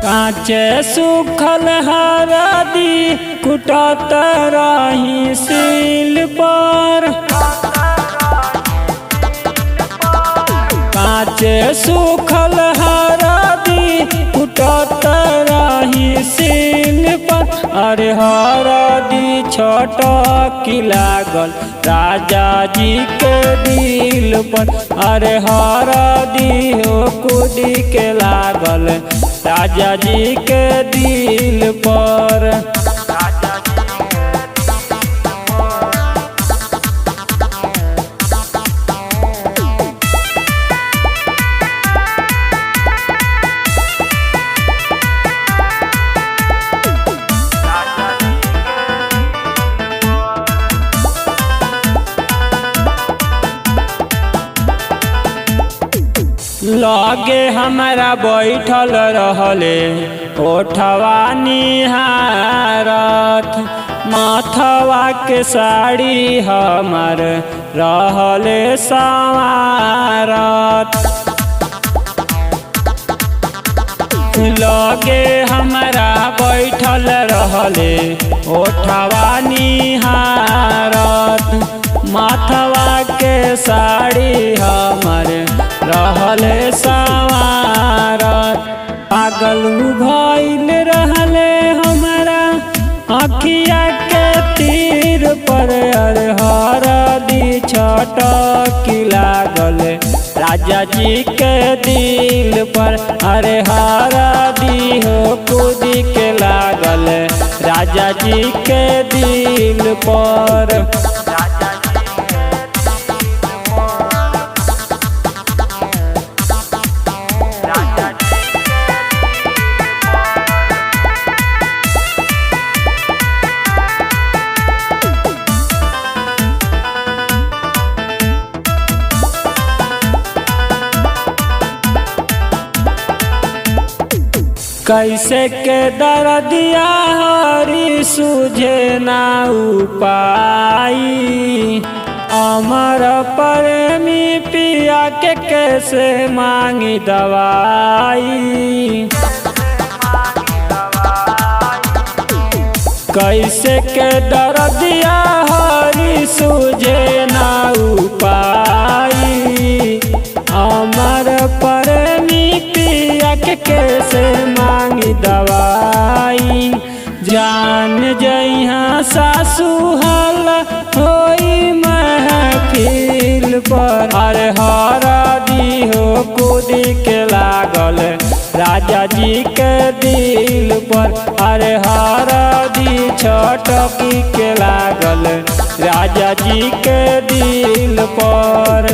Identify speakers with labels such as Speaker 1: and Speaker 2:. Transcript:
Speaker 1: काचे सुखल हरदी कुटत रही सील पर। काचे सुखल हरदी कुटत रही सील पर। अरे हरदी छटकी लागल राजा जी के दिल पर। अरे हरदी हो कूदी के लागल राजा जी के दिल पर। लगे हमारा बैठल रहले ओठवा निहारत। माथवा के साड़ी हमार रहले संवारत। लगे हमारा बैठल रहले ओठवा निहारत। माथवा के साड़ी हमार रहले संवारत। पागल भइल रहले हमारा अखिया के तीर पर। अरे हरदी छटकी लागल राजा जी के दिल पर। अरे हरदी हो कूदी के लागल राजा जी के दिल पर। कैसे के दर्दिया हरी सूझे ना उपाई। अमर प्रेमी पिया के कैसे मांगी दवाई। कैसे के दर्दिया हरी सूझे ना उपाई। अमर प्रेमी पिया के कैसे मांगी दवाई। जान जइहा सासू हल होई महफिल पर। अरे हरदी हो कूदी के लागल राजा जी के दिल पर। अरे हरदी छटकी के लागल राजा जी के दिल पर।